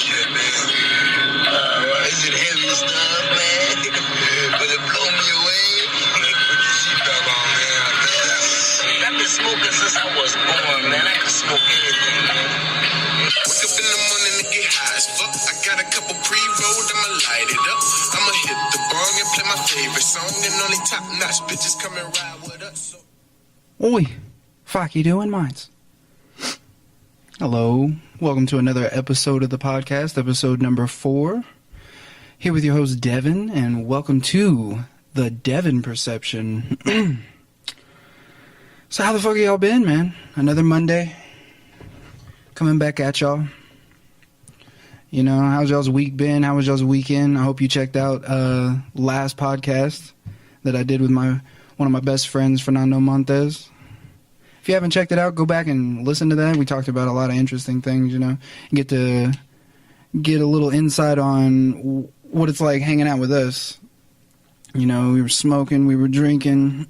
shit, man. Is it heavy stuff, man? Will it blow me away? Put your seatbelt on, man. I've been smoking since I was born, man. I can smoke anything, man. Wake up in the morning to get high as fuck. I got a couple pre-rolled, I'ma light it up. I'ma hit the bong and play my favorite song. And only top-notch bitches come and ride with us. So. Oi, fuck you doing, Minds? Hello, welcome to another episode of the podcast, episode number 4. Here with your host, Devin, and welcome to the Devin Perception. So how the fuck y'all been, man? Another Monday, coming back at y'all. You know, how's y'all's week been? How was y'all's weekend? I hope you checked out last podcast that I did with one of my best friends, Fernando Montes. If you haven't checked it out, go back and listen to that. We talked about a lot of interesting things, you know. Get to get a little insight on what it's like hanging out with us. You know, we were smoking, we were drinking.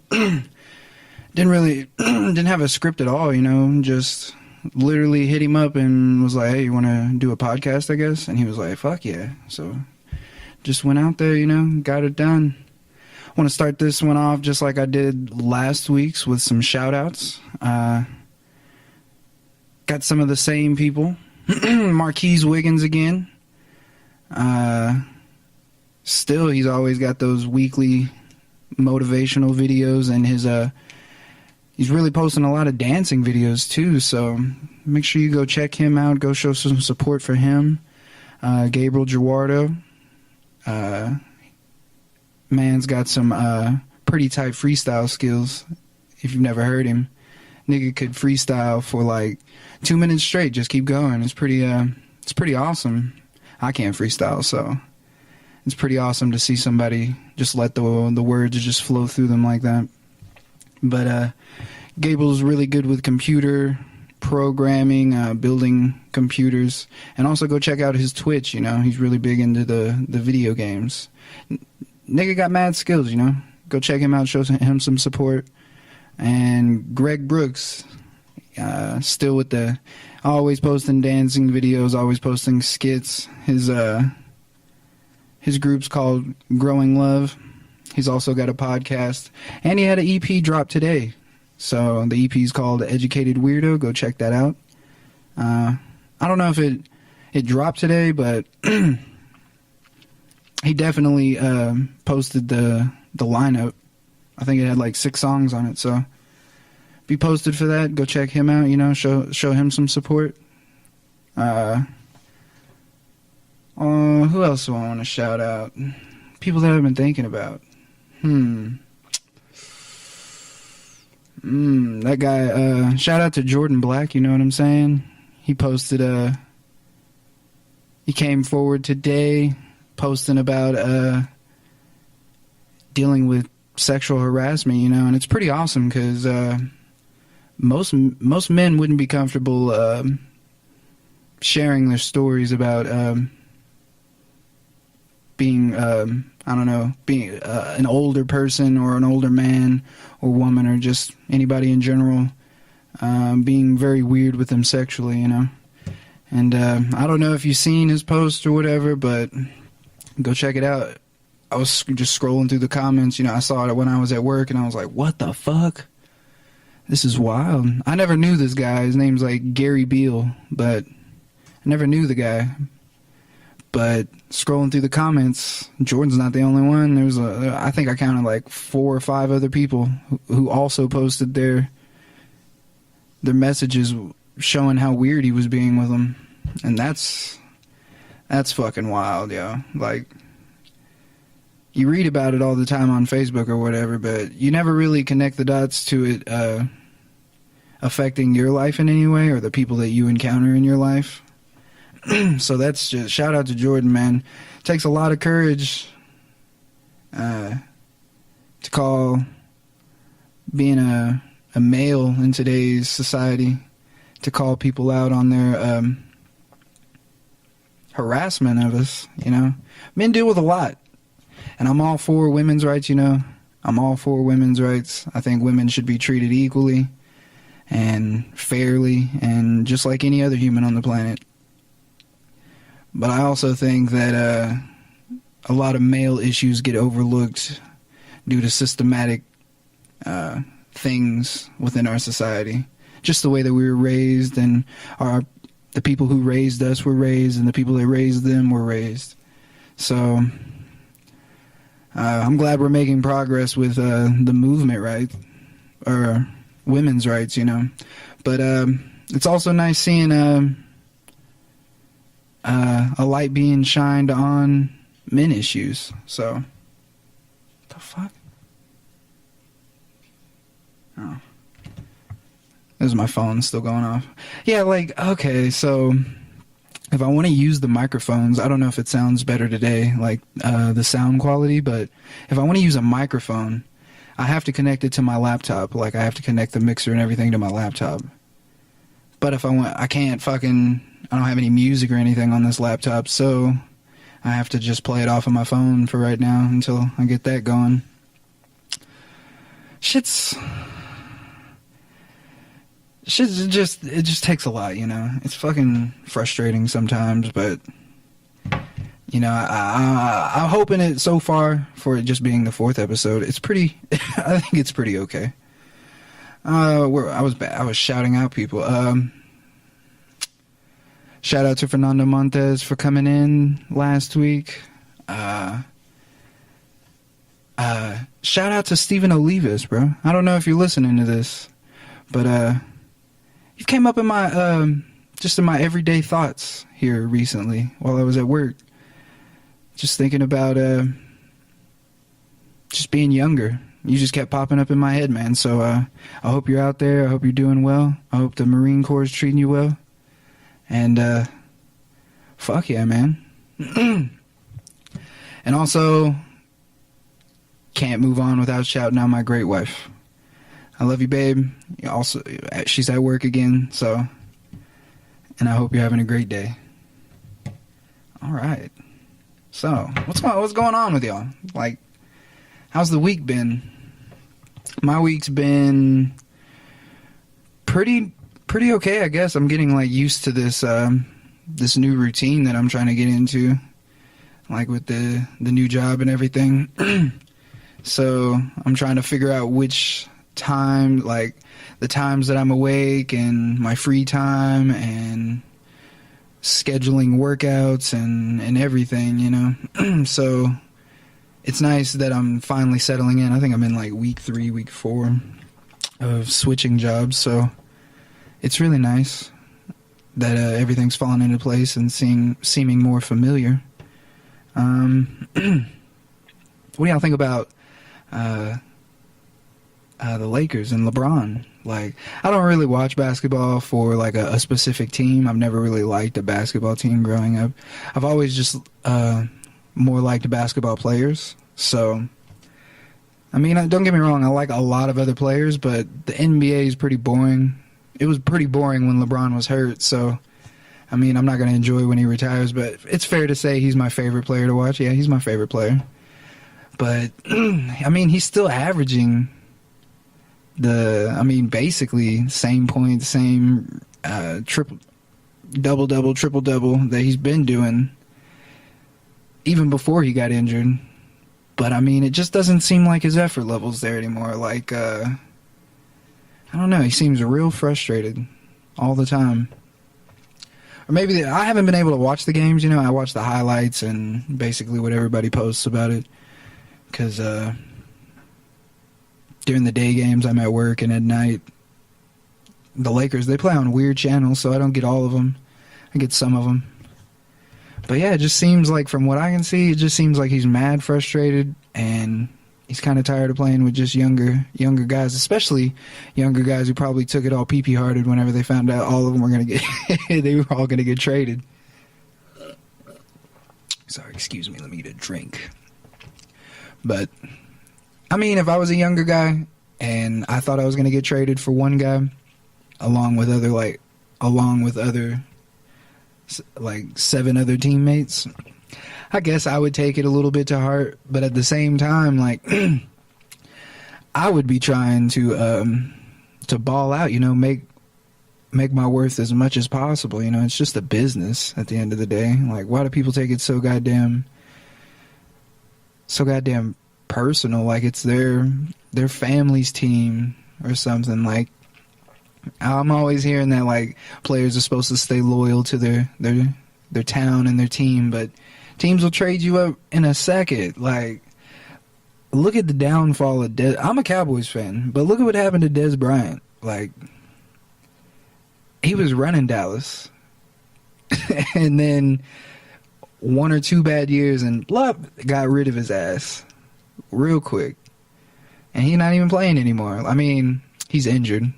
Didn't have a script at all, you know. Just literally hit him up and was like, hey, you want to do a podcast, I guess? And he was like, fuck yeah. So just went out there, you know, got it done. I want to start this one off just like I did last week's with some shout-outs. Got some of the same people. Marquise Wiggins again. Still, he's always got those weekly motivational videos, and he's really posting a lot of dancing videos too, so make sure you go check him out. Go show some support for him. Gabriel Gerardo. Man's got some pretty tight freestyle skills. If you've never heard him, nigga could freestyle for like 2 minutes straight. Just keep going. It's pretty awesome. I can't freestyle, so it's pretty awesome to see somebody just let the words just flow through them like that. But Gabriel's really good with computer programming, building computers, and also go check out his Twitch. You know, he's really big into the video games. Nigga got mad skills, you know. Go check him out, show him some support. And Greg Brooks, still with always posting dancing videos, always posting skits. His group's called Growing Love. He's also got a podcast, and he had an EP drop today. So the EP is called Educated Weirdo. Go check that out. I don't know if it dropped today, but he definitely posted the lineup. I think it had like 6 songs on it, so be posted for that. Go check him out, you know, show him some support. Who else do I want to shout out? People that I've been thinking about. That guy, shout out to Jordan Black, you know what I'm saying? He posted he came forward today posting about dealing with sexual harassment, you know, and it's pretty awesome because most men wouldn't be comfortable sharing their stories about being being an older person or an older man or woman or just anybody in general being very weird with them sexually, you know. And I don't know if you've seen his post or whatever, but go check it out. I was just scrolling through the comments, you know. I saw it when I was at work, and I was like, what the fuck? This is wild. I never knew this guy. His name's like Gary Beal, but I never knew the guy. But scrolling through the comments, Jordan's not the only one. I think I counted like 4 or 5 other people who also posted their messages showing how weird he was being with them. And that's fucking wild, yo. Like, you read about it all the time on Facebook or whatever, but you never really connect the dots to it affecting your life in any way or the people that you encounter in your life. So that's just shout out to Jordan, man. It takes a lot of courage to call being a male in today's society, to call people out on their harassment of us, you know. Men deal with a lot. And I'm all for women's rights, you know. I'm all for women's rights. I think women should be treated equally and fairly and just like any other human on the planet. But I also think that a lot of male issues get overlooked due to systematic things within our society. Just the way that we were raised, and the people who raised us were raised, and the people that raised them were raised. So I'm glad we're making progress with the movement, right? Or women's rights, you know. But it's also nice seeing a light being shined on men issues. So, what the fuck? Oh. This is my phone still going off. Yeah, like, okay, so if I want to use the microphones, I don't know if it sounds better today, like the sound quality, but if I want to use a microphone, I have to connect it to my laptop. Like, I have to connect the mixer and everything to my laptop. But if I want, I don't have any music or anything on this laptop, so I have to just play it off of my phone for right now until I get that going. It just takes a lot, you know. It's fucking frustrating sometimes, but you know, I'm hoping it so far for it just being the 4th episode. It's pretty. I think it's pretty okay. I was shouting out people. Shout out to Fernando Montes for coming in last week. Shout out to Steven Olivas, bro. I don't know if you're listening to this, but you came up in my just in my everyday thoughts here recently while I was at work. Just thinking about just being younger. You just kept popping up in my head, man. So I hope you're out there. I hope you're doing well. I hope the Marine Corps is treating you well. And fuck yeah, man. And also, can't move on without shouting out my great wife. I love you, babe. Also, she's at work again, so, and I hope you're having a great day. All right. So, what's going on with y'all? Like, how's the week been? My week's been pretty okay, I guess. I'm getting like used to this this new routine that I'm trying to get into, like with the new job and everything. So I'm trying to figure out which time, like the times that I'm awake and my free time and scheduling workouts and everything, you know. So it's nice that I'm finally settling in. I think I'm in like week 3, week 4 of switching jobs. So it's really nice that everything's fallen into place and seeming more familiar. What do y'all think about the Lakers and LeBron? Like, I don't really watch basketball for like a specific team. I've never really liked a basketball team growing up. I've always just more liked basketball players. So, I mean, don't get me wrong, I like a lot of other players, but the NBA is pretty boring. It was pretty boring when LeBron was hurt, so, I mean, I'm not going to enjoy when he retires, but it's fair to say he's my favorite player to watch. Yeah, he's my favorite player. But, I mean, he's still averaging basically same points, same double-double, triple-double that he's been doing even before he got injured. But, I mean, it just doesn't seem like his effort level's there anymore. Like, I don't know, he seems real frustrated all the time. Or maybe I haven't been able to watch the games, you know. I watch the highlights and basically what everybody posts about it. Because during the day games, I'm at work, and at night, the Lakers, they play on weird channels, so I don't get all of them. I get some of them. But yeah, it just seems like, from what I can see, it just seems like he's mad frustrated, and he's kind of tired of playing with just younger guys, especially younger guys who probably took it all pee-pee-hearted whenever they found out all of them were going to get, they were all going to get traded. Sorry, excuse me, let me get a drink. But, I mean, if I was a younger guy and I thought I was going to get traded for one guy, along with other 7 other teammates, I guess I would take it a little bit to heart. But at the same time, like, I would be trying to ball out, you know, make make my worth as much as possible. You know, it's just a business at the end of the day. Like, why do people take it so goddamn personal? Like it's their family's team or something. Like, I'm always hearing that like players are supposed to stay loyal to their town and their team, but teams will trade you up in a second. Like, look at the downfall of I'm a Cowboys fan, but look at what happened to Dez Bryant. Like, he was running Dallas, and then 1 or 2 bad years, and blah, got rid of his ass real quick. And he's not even playing anymore. I mean, he's injured.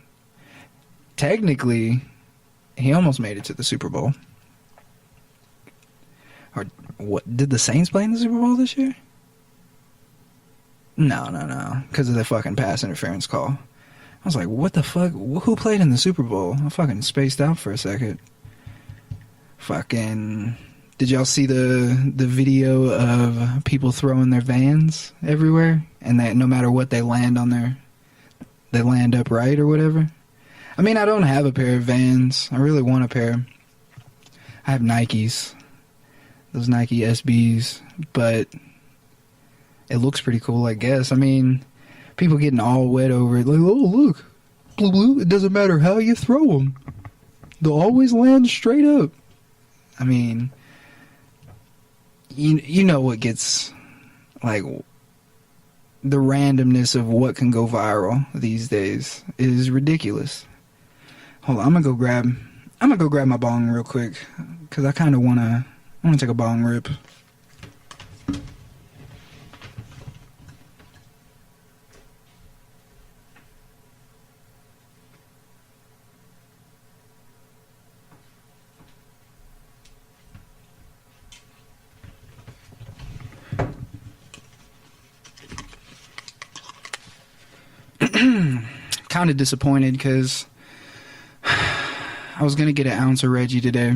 Technically, he almost made it to the Super Bowl. Or what? Did the Saints play in the Super Bowl this year? No. Because of the fucking pass interference call. I was like, what the fuck? Who played in the Super Bowl? I fucking spaced out for a second. Fucking... Did y'all see the video of people throwing their vans everywhere? And that no matter what they land on they land upright or whatever? I mean, I don't have a pair of Vans. I really want a pair. I have Nikes. Those Nike SBs. But it looks pretty cool, I guess. I mean, people getting all wet over it. Like, oh, look. Blue. It doesn't matter how you throw them. They'll always land straight up. I mean, you know what gets, like, the randomness of what can go viral these days is ridiculous. Hold on, I'm gonna go grab my bong real quick, cause I kind of wanna take a bong rip. Kind of disappointed because I was going to get an ounce of Reggie today,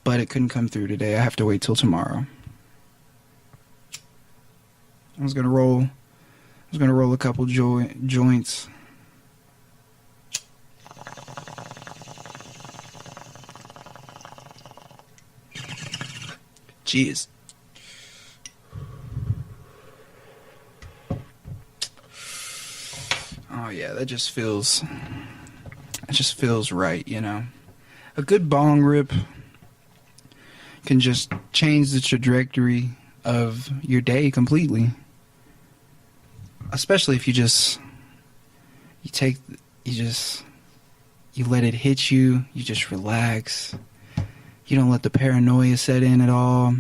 but it couldn't come through today. I have to wait till tomorrow. I was going to roll a couple joints. Jeez. Oh yeah, that just feels right, you know. A good bong rip can just change the trajectory of your day completely. Especially if you let it hit you, you just relax. You don't let the paranoia set in at all.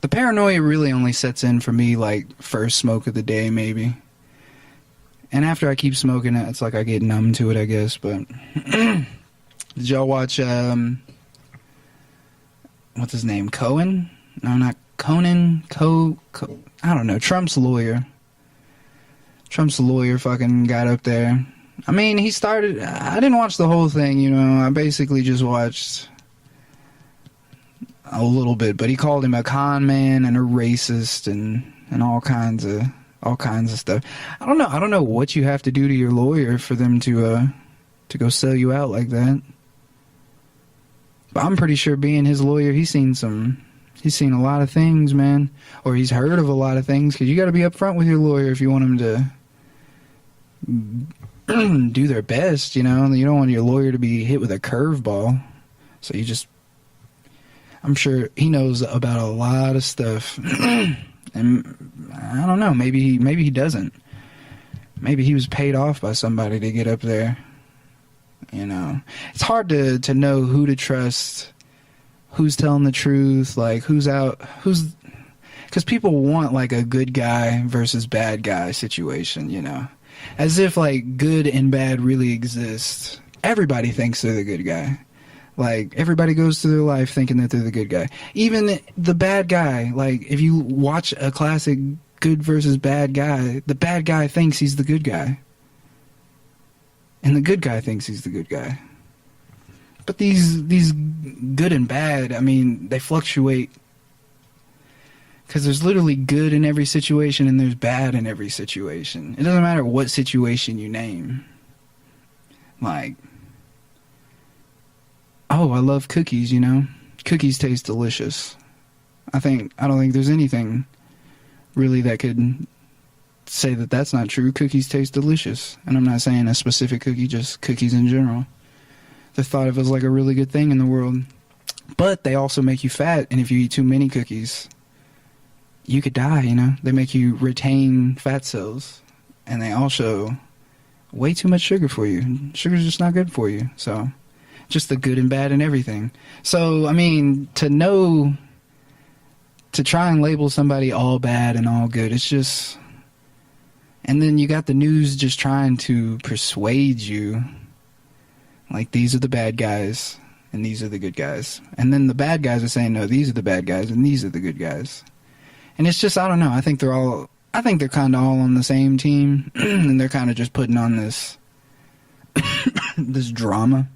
The paranoia really only sets in for me like first smoke of the day maybe. And after I keep smoking it, it's like I get numb to it, I guess. But did y'all watch, what's his name, Cohen? No, not Conan. I don't know, Trump's lawyer. Trump's lawyer fucking got up there. I mean, I didn't watch the whole thing, you know. I basically just watched a little bit. But he called him a con man and a racist and all kinds of stuff. I don't know what you have to do to your lawyer for them to go sell you out like that. But I'm pretty sure being his lawyer, he's seen a lot of things, man. Or he's heard of a lot of things, because you got to be upfront with your lawyer if you want him to do their best, you know. You don't want your lawyer to be hit with a curveball. So I'm sure he knows about a lot of stuff. And I don't know, maybe he doesn't. Maybe he was paid off by somebody to get up there. You know, it's hard to know who to trust, who's telling the truth, like because people want like a good guy versus bad guy situation, you know, as if like good and bad really exist. Everybody thinks they're the good guy. Like, everybody goes through their life thinking that they're the good guy. Even the bad guy, like, if you watch a classic good versus bad guy, the bad guy thinks he's the good guy. And the good guy thinks he's the good guy. But these good and bad, I mean, they fluctuate. Because there's literally good in every situation and there's bad in every situation. It doesn't matter what situation you name. Like, oh, I love cookies, you know? Cookies taste delicious. I don't think there's anything really that could say that that's not true. Cookies taste delicious. And I'm not saying a specific cookie, just cookies in general. They're thought of as like a really good thing in the world. But they also make you fat, and if you eat too many cookies, you could die, you know? They make you retain fat cells, and they also way too much sugar for you. Sugar's just not good for you. So, just the good and bad and everything. So, I mean, to try and label somebody all bad and all good, it's just... And then you got the news just trying to persuade you, like, these are the bad guys, and these are the good guys. And then the bad guys are saying, no, these are the bad guys, and these are the good guys. And it's just, I don't know, I think they're kind of all on the same team, and they're kind of just putting on this, this drama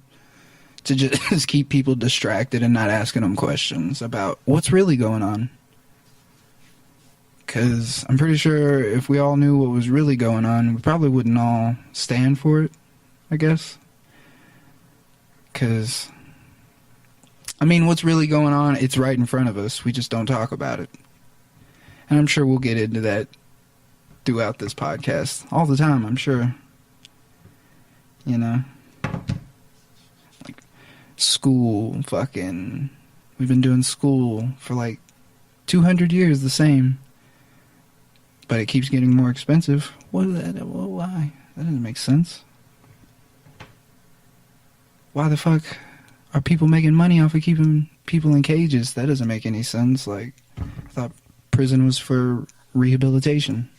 to just keep people distracted and not asking them questions about what's really going on. Because I'm pretty sure if we all knew what was really going on, we probably wouldn't all stand for it, I guess. Because, I mean, what's really going on, it's right in front of us. We just don't talk about it. And I'm sure we'll get into that throughout this podcast. All the time, I'm sure. You know? Like, school, fucking... We've been doing school for like 200 years the same. But it keeps getting more expensive. Why? That doesn't make sense. Why the fuck are people making money off of keeping people in cages? That doesn't make any sense. Like, I thought prison was for rehabilitation.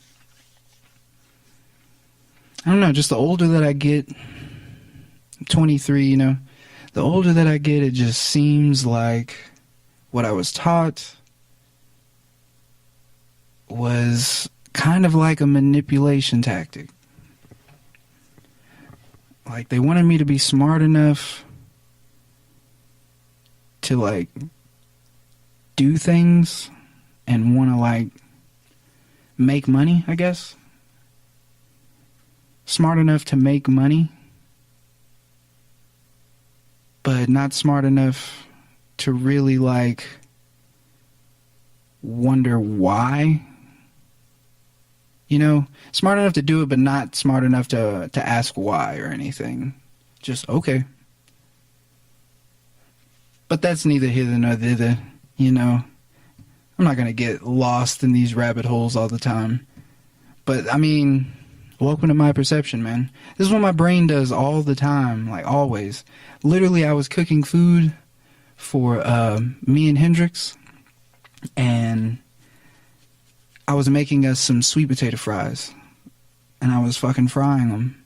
I don't know, just the older that I get, I'm 23, you know, the older that I get, it just seems like what I was taught was kind of like a manipulation tactic. Like, they wanted me to be smart enough to, like, do things and want to, like, make money, I guess. Smart enough to make money, but not smart enough to really, like, wonder why. You know, smart enough to do it, but not smart enough to ask why or anything. Just, okay. But that's neither hither nor thither, you know. I'm not going to get lost in these rabbit holes all the time. But, I mean, welcome to my perception, man. This is what my brain does all the time, like always. Literally, I was cooking food for me and Hendrix, and I was making us some sweet potato fries, and I was fucking frying them.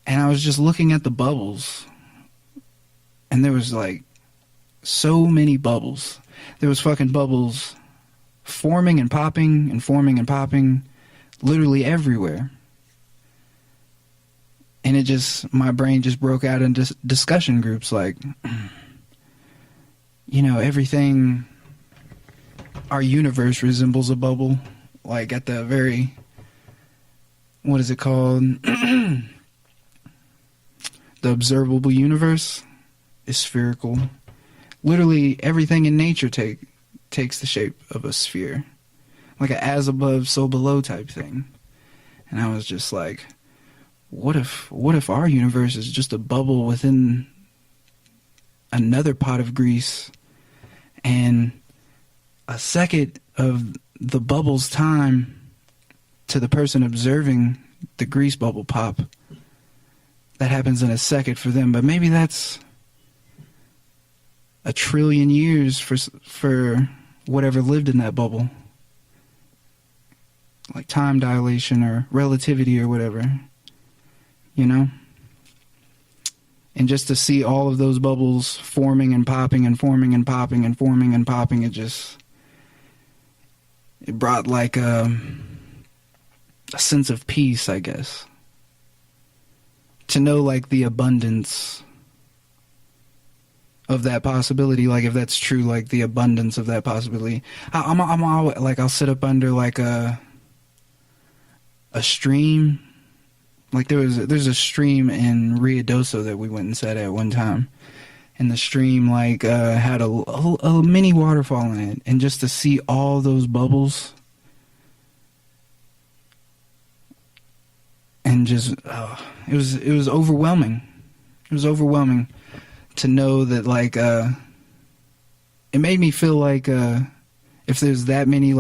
And I was just looking at the bubbles, and there was, like, so many bubbles. There was fucking bubbles forming and popping and forming and popping literally everywhere. And it just, my brain just broke out into discussion groups like, you know, everything, our universe resembles a bubble. Like at the very, what is it called? The observable universe is spherical. Literally everything in nature takes the shape of a sphere. Like an as above, so below type thing. And I was just like, what if our universe is just a bubble within another pot of grease, and a second of the bubble's time to the person observing the grease bubble pop, that happens in a second for them, but maybe that's 1 trillion years for whatever lived in that bubble. Like time dilation or relativity or whatever, you know? And just to see all of those bubbles forming and popping and forming and popping and forming and popping, it brought like a sense of peace, I guess. To know like the abundance of that possibility, like if that's true, like the abundance of that possibility. I'm like, I'll sit up under like a stream, Like there's a stream in Ruidoso that we went and sat at one time, and the stream like had a mini waterfall in it, and just to see all those bubbles, and just it was overwhelming. It was overwhelming to know that like it made me feel like if there's that many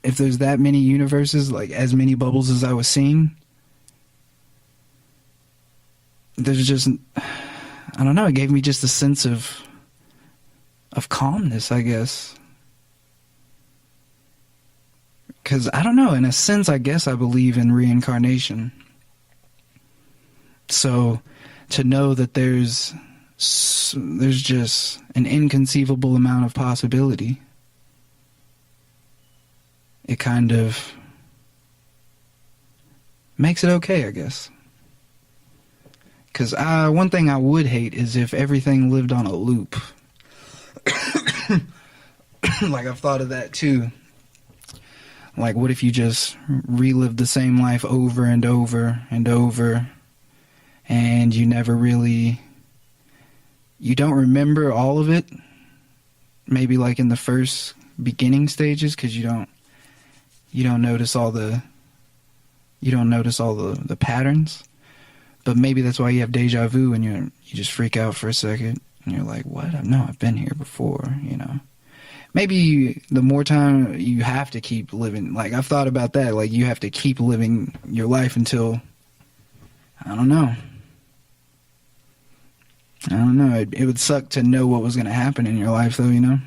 if there's that many universes, like as many bubbles as I was seeing, there's just, I don't know, it gave me just a sense of calmness, I guess. Because I don't know, in a sense, I guess I believe in reincarnation. So to know that there's just an inconceivable amount of possibility, it kind of makes it okay, I guess. Because one thing I would hate is if everything lived on a loop. Like, I've thought of that too. Like, what if you just relived the same life over and over and over, and you never really, you don't remember all of it? Maybe like in the first beginning stages, because you don't notice all the patterns. But maybe that's why you have deja vu, and you just freak out for a second, and you're like, what? No, I've been here before, you know. Maybe the more time you have to keep living, like I've thought about that, like you have to keep living your life until, I don't know. It would suck to know what was going to happen in your life, though, you know.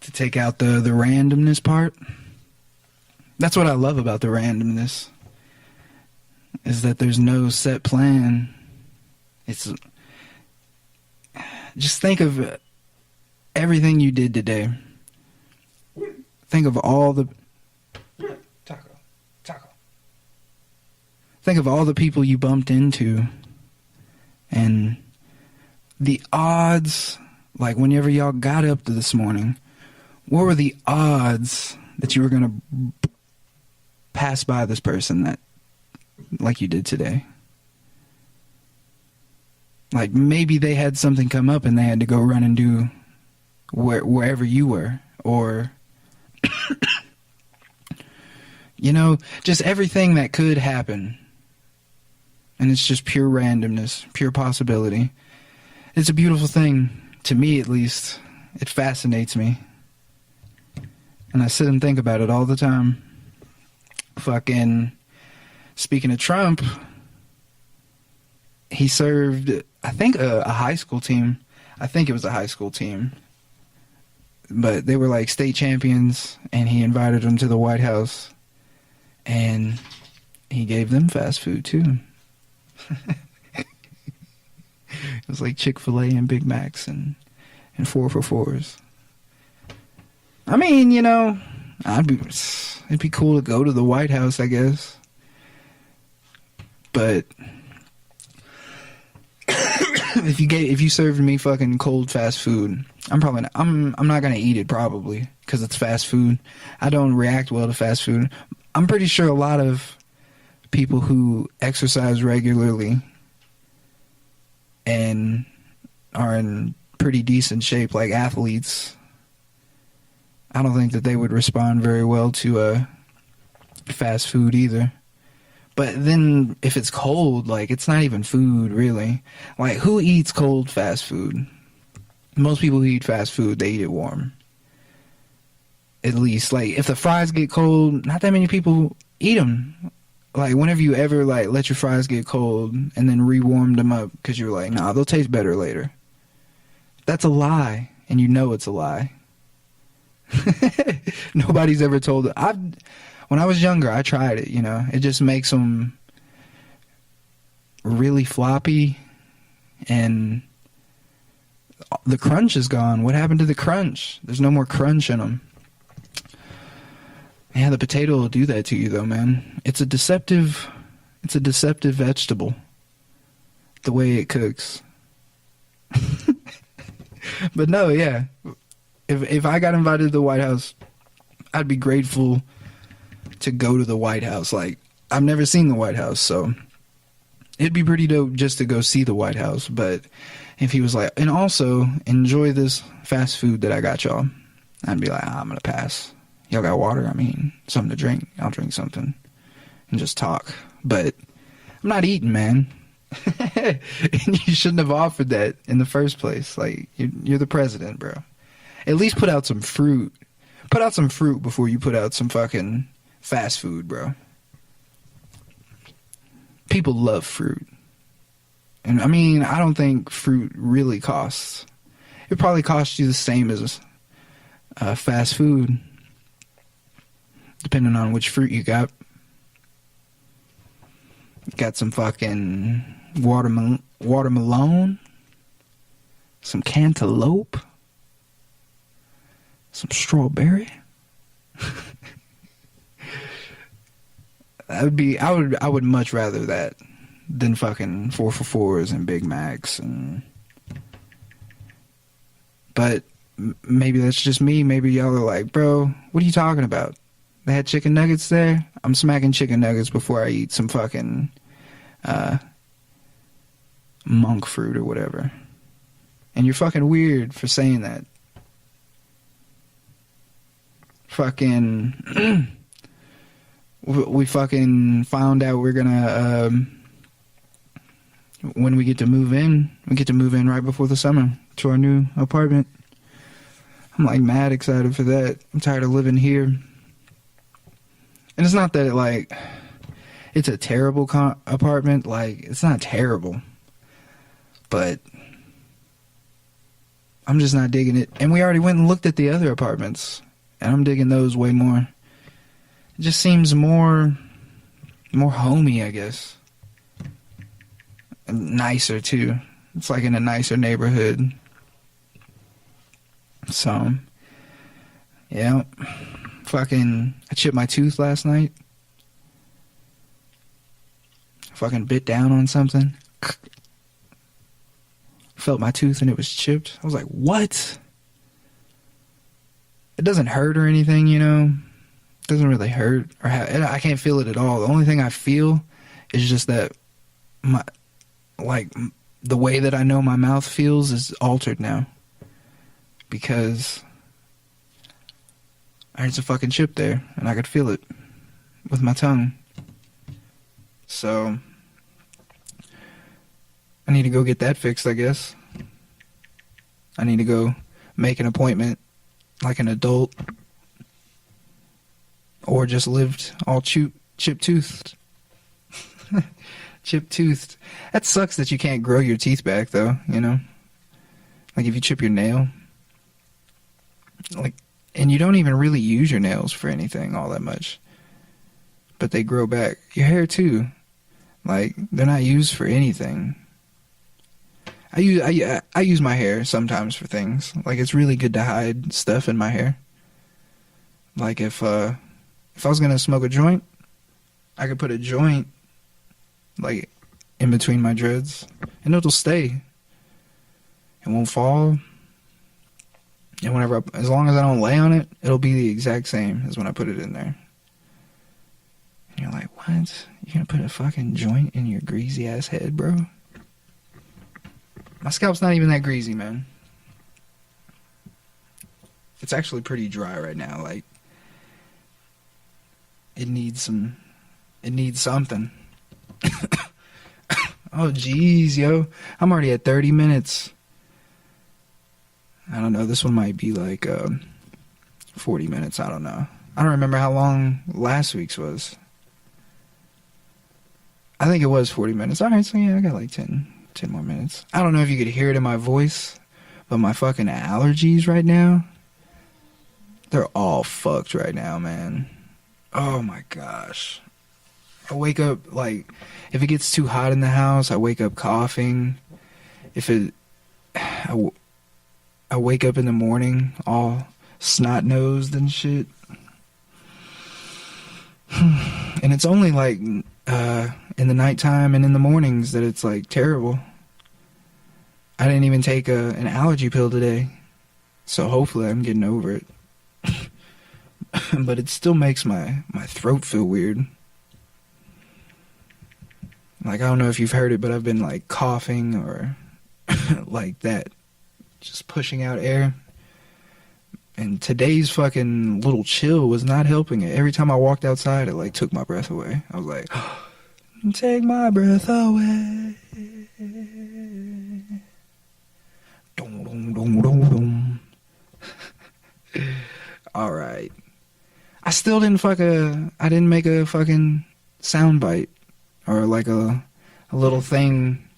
To take out the randomness part. That's what I love about the randomness. Is that there's no set plan. It's just think of everything you did today. Think of all the taco. Think of all the people you bumped into, and the odds. Like whenever y'all got up this morning, what were the odds that you were gonna pass by this person that, like you did today? Like maybe they had something come up and they had to go run and do wherever you were, or you know, just everything that could happen. And it's just pure randomness, pure possibility. It's a beautiful thing, to me at least. It fascinates me. And I sit and think about it all the time. Fucking, speaking of Trump, he served, I think, a high school team. I think it was a high school team. But they were like state champions, and he invited them to the White House. And he gave them fast food, too. It was like Chick-fil-A and Big Macs and 4 for 4s. I mean, you know, it'd be cool to go to the White House, I guess. But if you served me fucking cold fast food, I'm not gonna eat it, probably, because it's fast food. I don't react well to fast food. I'm pretty sure a lot of people who exercise regularly and are in pretty decent shape, like athletes, I don't think that they would respond very well to fast food either. But then if it's cold, like, it's not even food, really. Like, who eats cold fast food? Most people who eat fast food, they eat it warm. At least, like, if the fries get cold, not that many people eat them. Like, whenever you ever, like, let your fries get cold and then re-warmed them up because you're like, nah, they'll taste better later. That's a lie, and you know it's a lie. Nobody's ever told it. When I was younger, I tried it, you know. It just makes them really floppy, and the crunch is gone. What happened to the crunch? There's no more crunch in them. Yeah, the potato will do that to you, though, man. It's a deceptive vegetable, the way it cooks. But no, yeah. If I got invited to the White House, I'd be grateful to go to the White House. Like, I've never seen the White House, so it'd be pretty dope just to go see the White House. But if he was like, and also enjoy this fast food that I got y'all, I'd be like, I'm gonna pass. Y'all got water? I mean, something to drink. I'll drink something and just talk. But I'm not eating, man. And you shouldn't have offered that in the first place. Like, you're the president, bro. At least put out some fruit. Put out some fruit before you put out some fucking fast food, bro. People love fruit. And I mean, I don't think fruit really costs. It probably costs you the same as fast food, depending on which fruit you got. Got some fucking watermelon, some cantaloupe, some strawberry. I would much rather that than fucking 4 for $4s and Big Macs. But maybe that's just me. Maybe y'all are like, bro, what are you talking about? They had chicken nuggets there? I'm smacking chicken nuggets before I eat some fucking monk fruit or whatever. And you're fucking weird for saying that. Fucking we fucking found out we're gonna when we get to move in right before the summer to our new apartment. I'm like mad excited for that. I'm tired of living here. And it's not that it's a terrible apartment. Like, it's not terrible, but I'm just not digging it. And we already went and looked at the other apartments, and I'm digging those way more. It just seems more homey, I guess. And nicer too. It's like in a nicer neighborhood. So, yeah. Fucking, I chipped my tooth last night. Fucking bit down on something. Felt my tooth and it was chipped. I was like, what? It doesn't hurt or anything, you know? It doesn't really hurt. I can't feel it at all. The only thing I feel is just that the way that I know my mouth feels is altered now. Because there's a fucking chip there, and I could feel it with my tongue. So, I need to go get that fixed, I guess. I need to go make an appointment like an adult. Or just lived all chip-toothed. Chip-toothed. That sucks that you can't grow your teeth back, though, you know? Like, if you chip your nail. And you don't even really use your nails for anything all that much. But they grow back. Your hair, too. Like, they're not used for anything. I use my hair sometimes for things. Like, it's really good to hide stuff in my hair. Like, if I was gonna smoke a joint, I could put a joint, like, in between my dreads. And it'll stay. It won't fall. And as long as I don't lay on it, it'll be the exact same as when I put it in there. And you're like, what? You're gonna put a fucking joint in your greasy ass head, bro? My scalp's not even that greasy, man. It's actually pretty dry right now. Like, it needs something. Oh, jeez, yo. I'm already at 30 minutes. I don't know. This one might be like 40 minutes. I don't know. I don't remember how long last week's was. I think it was 40 minutes. All right, so yeah, I got like 10 more minutes. I don't know if you could hear it in my voice, but my fucking allergies right now, they're all fucked right now, man. Oh my gosh. I wake up, like, if it gets too hot in the house, I wake up coughing. I wake up in the morning all snot-nosed and shit. And it's only like in the nighttime and in the mornings that it's like terrible. I didn't even take an allergy pill today, so hopefully I'm getting over it. But it still makes my throat feel weird. Like, I don't know if you've heard it, but I've been like coughing or like that, just pushing out air. And today's fucking little chill was not helping it. Every time I walked outside, it like took my breath away. I was like, take my breath away. Dum, dum, dum, dum, dum. All right. I still didn't I didn't make a fucking soundbite or like a little thing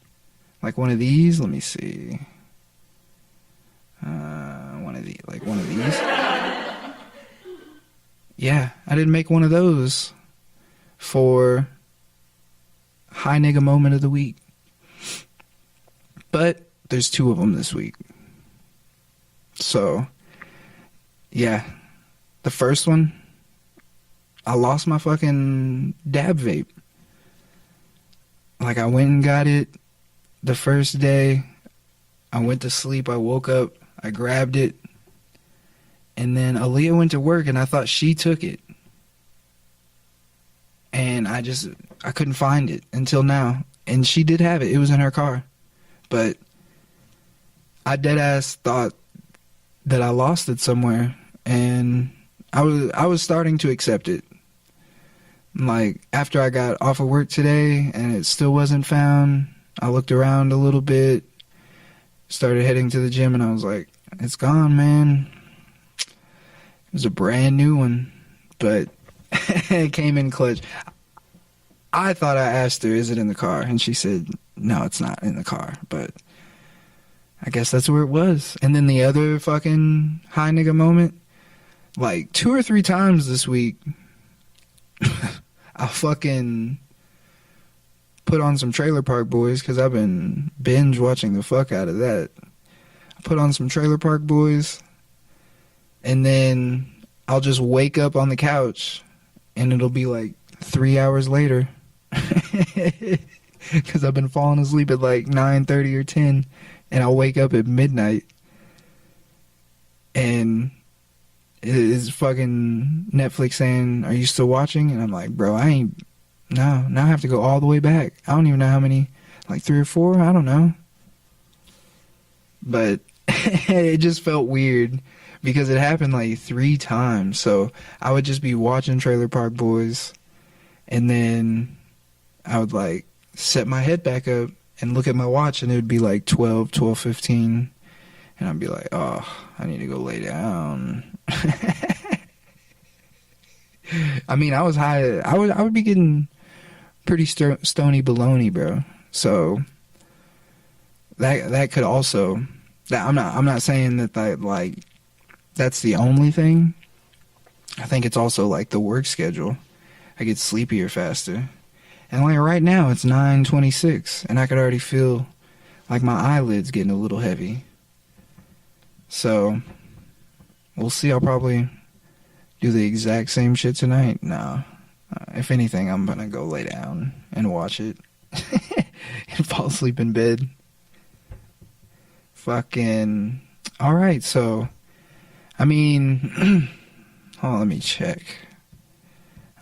like one of these. Let me see. One of these. Yeah, I didn't make one of those for High Nigga Moment of the Week. But there's 2 of them this week. So, yeah. The first one, I lost my fucking dab vape. Like, I went and got it the first day. I went to sleep. I woke up. I grabbed it. And then Aaliyah went to work, and I thought she took it. And I couldn't find it until now. And she did have it. It was in her car. But I deadass thought that I lost it somewhere. And I was starting to accept it. Like, after I got off of work today and it still wasn't found, I looked around a little bit, started heading to the gym, and I was like, it's gone, man. It was a brand new one, but it came in clutch. I thought I asked her, is it in the car? And she said, no, it's not in the car, but I guess that's where it was. And then the other fucking high nigga moment, like 2 or 3 times this week, I fucking put on some Trailer Park Boys because I've been binge watching the fuck out of that. I put on some Trailer Park Boys, and then I'll just wake up on the couch, and it'll be like 3 hours later because I've been falling asleep at like 9:30 or 10, and I'll wake up at midnight, and is fucking Netflix saying, are you still watching? And I'm like, bro, now I have to go all the way back. I don't even know how many, like 3 or 4, I don't know. But it just felt weird because it happened like 3 times. So I would just be watching Trailer Park Boys, and then I would like set my head back up and look at my watch, and it would be like 12:15, and I'd be like, oh, I need to go lay down. I mean, I was high. I would be getting pretty stony baloney, bro. So that could also, I'm not saying that like that's the only thing. I think it's also like the work schedule. I get sleepier faster, and like right now it's 9:26, and I could already feel like my eyelids getting a little heavy. So we'll see. I'll probably do the exact same shit tonight. No. If anything, I'm gonna go lay down and watch it and fall asleep in bed. Fucking. Alright, so, I mean, let me check.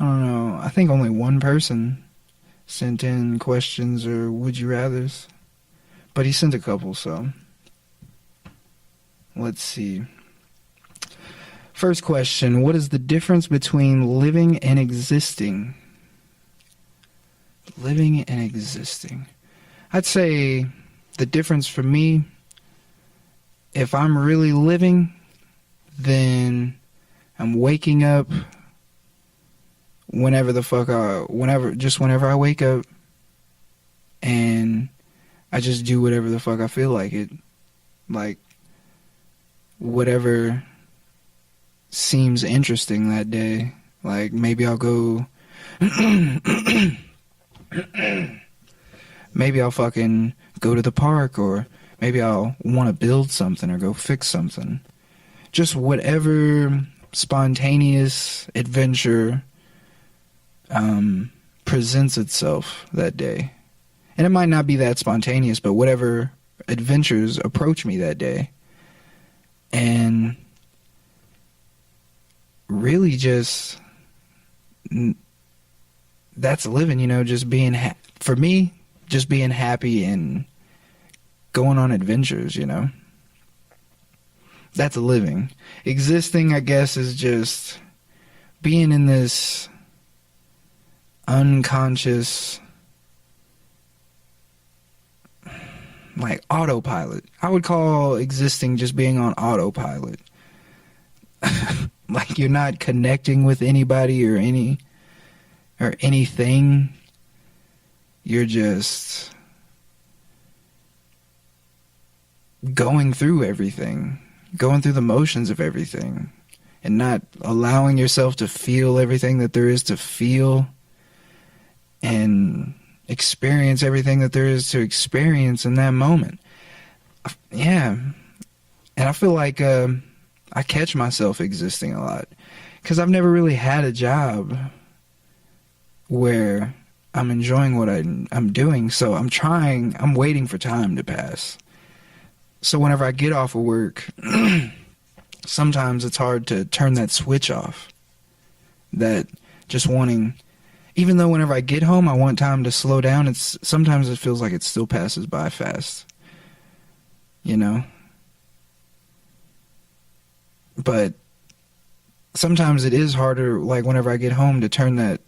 I don't know. I think only one person sent in questions or would you rathers. But he sent a couple, so. Let's see. First question, what is the difference between living and existing? Living and existing. I'd say the difference for me, if I'm really living, then I'm waking up whenever I wake up, and I just do whatever the fuck I feel like it. Like, whatever seems interesting that day. Like, maybe I'll go maybe I'll fucking go to the park, or maybe I'll want to build something or go fix something. Just whatever spontaneous adventure presents itself that day. And it might not be that spontaneous, but whatever adventures approach me that day. And really just, that's living, just being, for me, just being happy and going on adventures, you know? That's living. Existing, I guess, is just being in this unconscious, like, autopilot. I would call existing just being on autopilot. Like, you're not connecting with anybody or anything. You're just going through everything, going through the motions of everything, and not allowing yourself to feel everything that there is to feel and experience everything that there is to experience in that moment. Yeah. And I feel like I catch myself existing a lot because I've never really had a job where I'm enjoying what I'm doing. So I'm waiting for time to pass. So whenever I get off of work, sometimes it's hard to turn that switch off. That just wanting, even though whenever I get home, I want time to slow down, sometimes it feels like it still passes by fast. You know? But sometimes it is harder, like whenever I get home, to turn that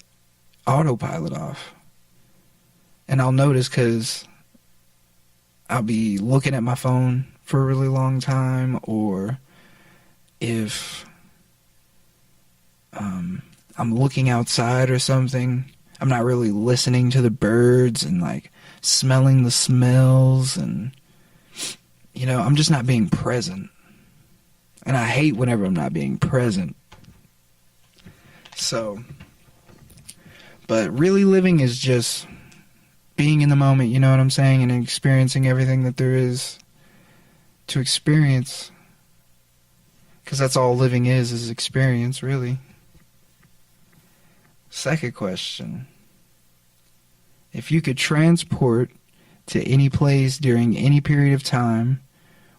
autopilot off. And I'll notice because I'll be looking at my phone for a really long time, or if I'm looking outside or something, I'm not really listening to the birds and like smelling the smells, and you know, I'm just not being present. And I hate whenever I'm not being present. So, but really living is just being in the moment, you know what I'm saying? And experiencing everything that there is to experience. Because that's all living is experience, really. Second question. If you could transport to any place during any period of time,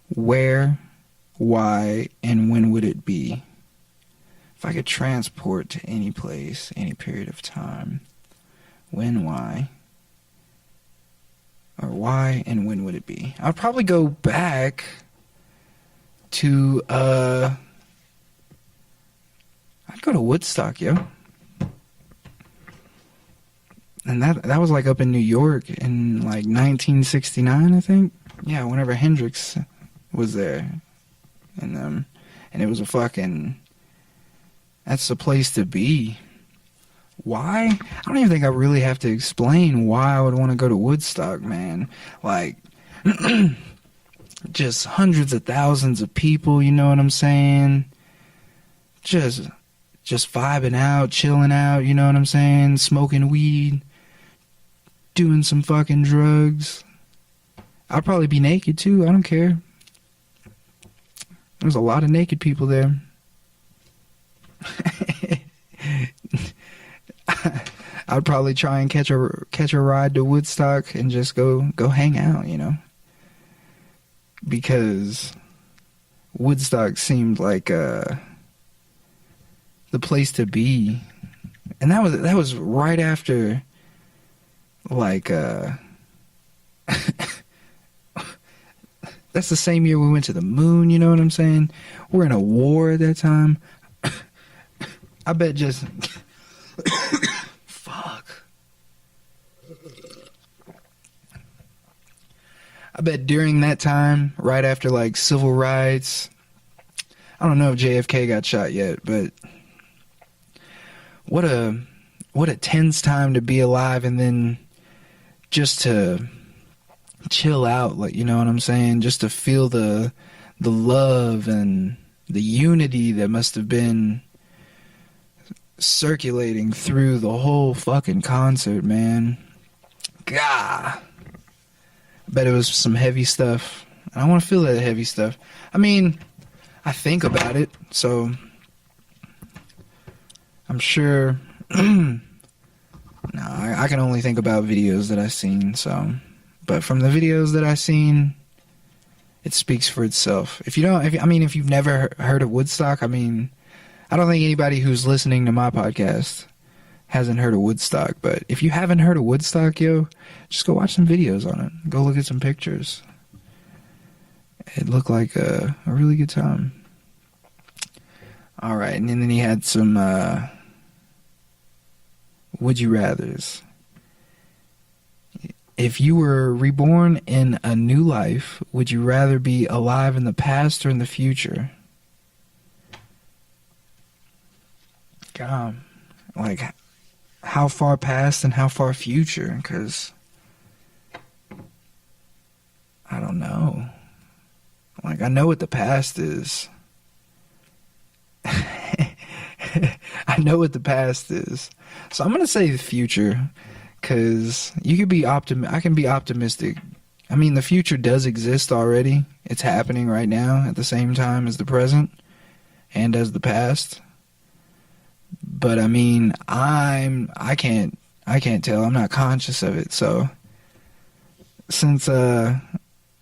where, why, and when would it be? If I could transport to any place, any period of time, when, why, or why and when would it be? I'd probably go back to, I'd go to Woodstock, yo. And that was like up in New York in like 1969, I think. Yeah, whenever Hendrix was there. And it was a fucking, that's the place to be. Why? I don't even think I really have to explain why I would want to go to Woodstock, man. Like, just hundreds of thousands of people, you know what I'm saying? Just vibing out, chilling out, you know what I'm saying? Smoking weed, doing some fucking drugs. I'd probably be naked too, I don't care. There's a lot of naked people there. I'd probably try and catch a ride to Woodstock and just go hang out, you know, because Woodstock seemed like the place to be, and that was right after, like, that's the same year we went to the moon, you know what I'm saying? We're in a war at that time. I bet just fuck. I bet during that time, right after like civil rights, I don't know if JFK got shot yet, but what a tense time to be alive, and then just to chill out, like, you know what I'm saying? Just to feel the love and the unity that must have been circulating through the whole fucking concert, man. Gah. I bet it was some heavy stuff. I want to feel that heavy stuff. I mean, I think about it, so I'm sure. No, I can only think about videos that I've seen, so. But from the videos that I've seen, it speaks for itself. If you've never heard of Woodstock, I mean, I don't think anybody who's listening to my podcast hasn't heard of Woodstock, but if you haven't heard of Woodstock, yo, just go watch some videos on it. Go look at some pictures. It looked like a really good time. All right, and then he had some would you rathers. If you were reborn in a new life, would you rather be alive in the past or in the future? God, like, how far past and how far future? Because I don't know. Like, I know what the past is. I know what the past is. So I'm going to say the future, because you could be I can be optimistic. I mean, the future does exist already. It's happening right now at the same time as the present and as the past. But I mean, I can't tell. I'm not conscious of it. So since I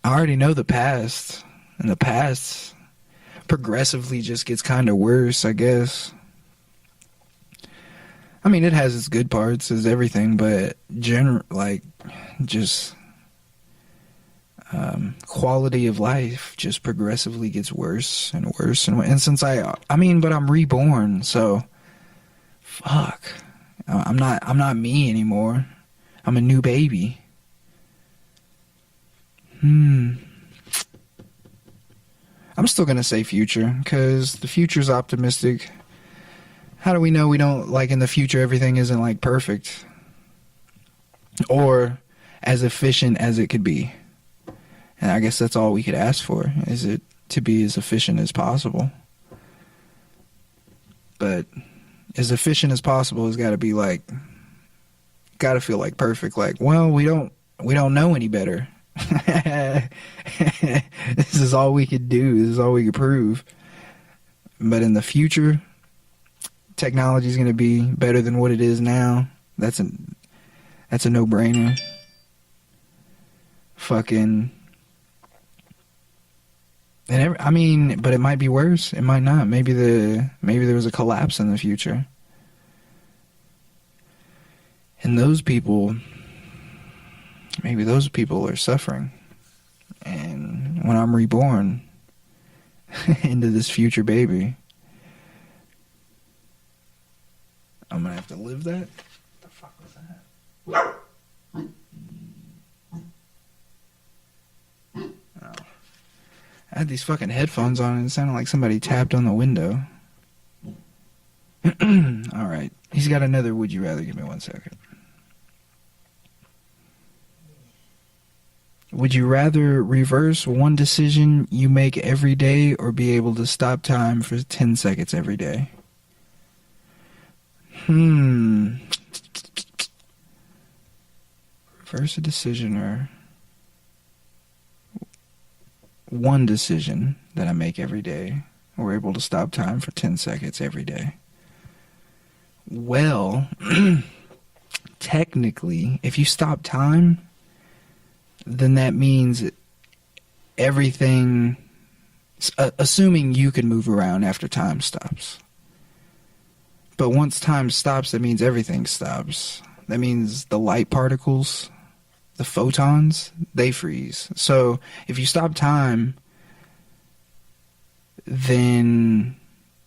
already know the past, and the past progressively just gets kind of worse, I guess. I mean, it has its good parts as everything, but quality of life just progressively gets worse and worse. And since but I'm reborn, so fuck. I'm not me anymore. I'm a new baby. I'm still going to say future, because the future's optimistic. How do we know we don't, like, in the future everything isn't, like, perfect? Or as efficient as it could be? And I guess that's all we could ask for, is it to be as efficient as possible. But as efficient as possible has got to be, like, got to feel like perfect. Like, well, we don't know any better. This is all we could do. This is all we could prove. But in the future, technology is going to be better than what it is now. That's a no-brainer. Fucking. But it might be worse. It might not. Maybe there was a collapse in the future. And maybe those people are suffering. And when I'm reborn into this future baby, I'm going to have to live that? What the fuck was that? Oh. I had these fucking headphones on and it sounded like somebody tapped on the window. Alright. He's got another would you rather. Give me 1 second. Would you rather reverse one decision you make every day or be able to stop time for 10 seconds every day? Reverse a decision or one decision that I make every day or able to stop time for 10 seconds every day. Well, technically, if you stop time, then that means everything, assuming you can move around after time stops. But once time stops, that means everything stops. That means the light particles, the photons, they freeze. So if you stop time, then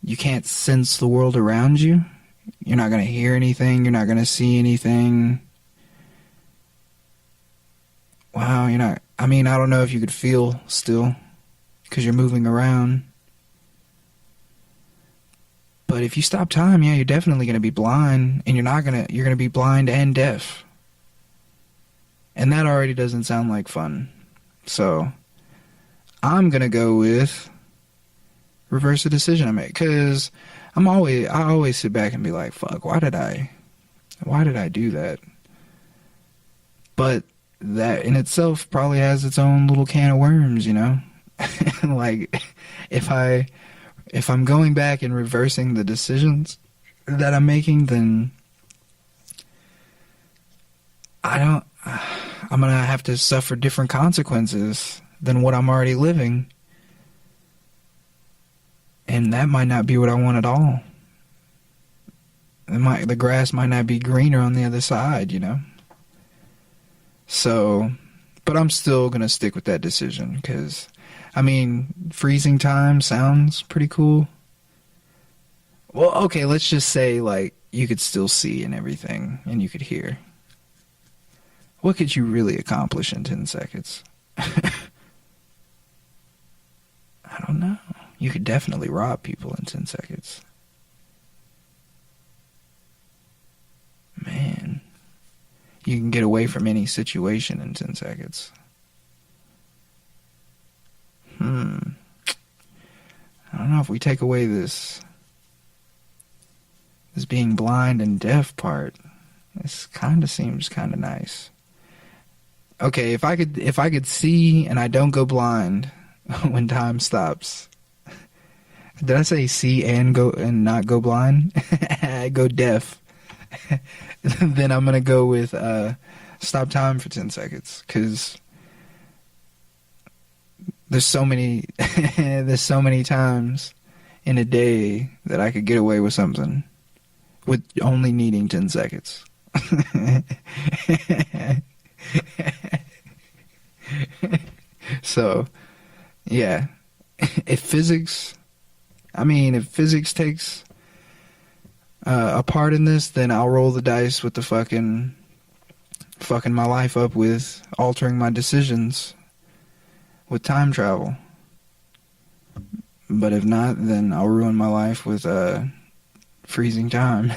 you can't sense the world around you. You're not going to hear anything. You're not going to see anything. Wow, you're not... I don't know if you could feel still, because you're moving around. But if you stop time, yeah, you're definitely going to be blind, and you're going to be blind and deaf. And that already doesn't sound like fun. So, I'm going to go with reverse the decision I make, because I always sit back and be like, fuck, why did I do that? But that in itself probably has its own little can of worms, you know? Like, if I'm going back and reversing the decisions that I'm making, then I'm going to have to suffer different consequences than what I'm already living. And that might not be what I want at all. the grass might not be greener on the other side, you know? So, but I'm still going to stick with that decision because, I mean, freezing time sounds pretty cool. Well, okay, let's just say, like, you could still see and everything, and you could hear. What could you really accomplish in 10 seconds? I don't know. You could definitely rob people in 10 seconds. Man. You can get away from any situation in 10 seconds. I don't know if we take away this being blind and deaf part. This kind of seems kind of nice. Okay, if I could see and I don't go blind when time stops. Did I say see and not go blind? I go deaf. Then I'm gonna go with stop time for 10 seconds because there's so many times in a day that I could get away with something with only needing 10 seconds. So, yeah. If physics takes a part in this, then I'll roll the dice with the fucking my life up with altering my decisions with time travel. But if not, then I'll ruin my life with freezing time.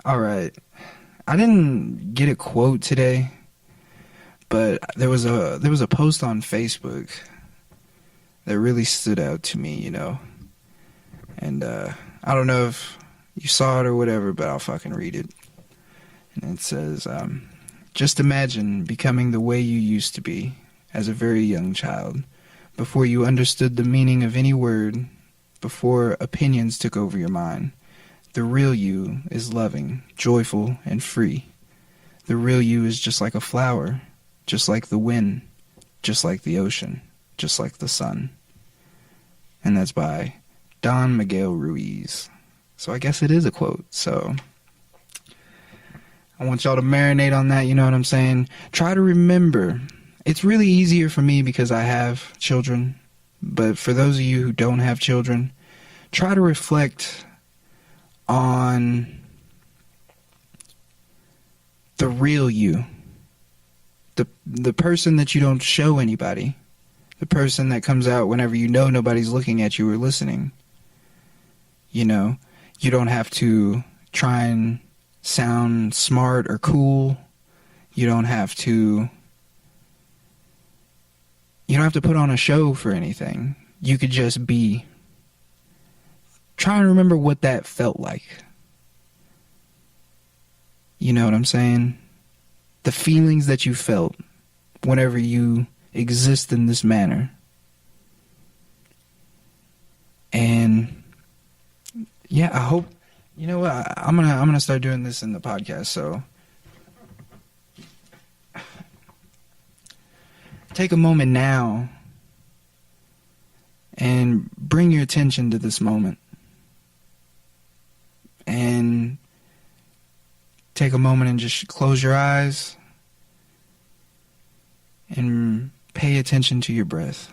All right. I didn't get a quote today, but there was a post on Facebook that really stood out to me, you know. And I don't know if you saw it or whatever, but I'll fucking read it. And it says, just imagine becoming the way you used to be as a very young child, before you understood the meaning of any word, before opinions took over your mind. The real you is loving, joyful, and free. The real you is just like a flower, just like the wind, just like the ocean, just like the sun. And that's by Don Miguel Ruiz. So I guess it is a quote. So I want y'all to marinate on that, you know what I'm saying? Try to remember. It's really easier for me because I have children. But for those of you who don't have children, try to reflect on the real you. The person that you don't show anybody. The person that comes out whenever you know nobody's looking at you or listening. You know, you don't have to try and sound smart or cool. You don't have to put on a show for anything. You could just be. Try and remember what that felt like. You know what I'm saying? The feelings that you felt whenever you exist in this manner. And yeah, I hope, you know what, I'm gonna start doing this in the podcast, so take a moment now and bring your attention to this moment. And take a moment and just close your eyes and pay attention to your breath.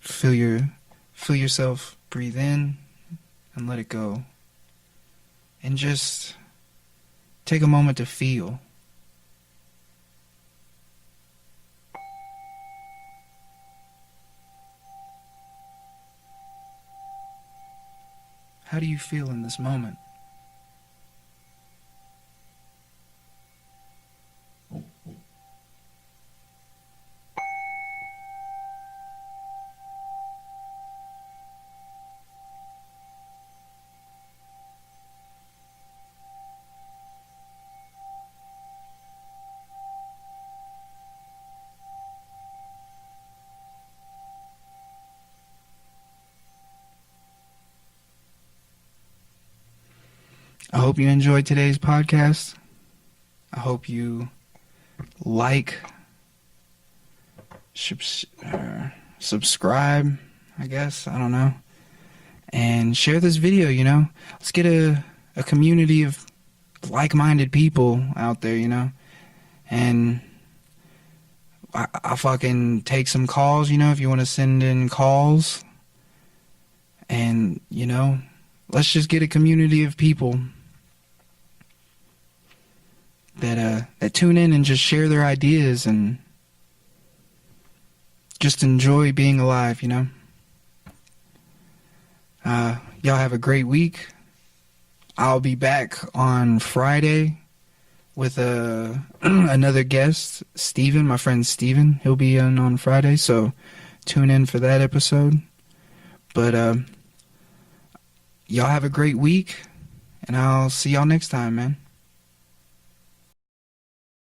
Feel yourself breathe in and let it go. And just take a moment to feel. How do you feel in this moment? I hope you enjoyed today's podcast. I hope you like, subscribe, I guess. I don't know. and share this video, you know. Let's get a community of like-minded people out there, you know. And I'll fucking take some calls, you know, if you want to send in calls. And, you know, let's just get a community of people that tune in and just share their ideas and just enjoy being alive, you know. Y'all have a great week. I'll be back on Friday with another guest, Steven, my friend Steven. He'll be on Friday, so tune in for that episode. But y'all have a great week, and I'll see y'all next time, man.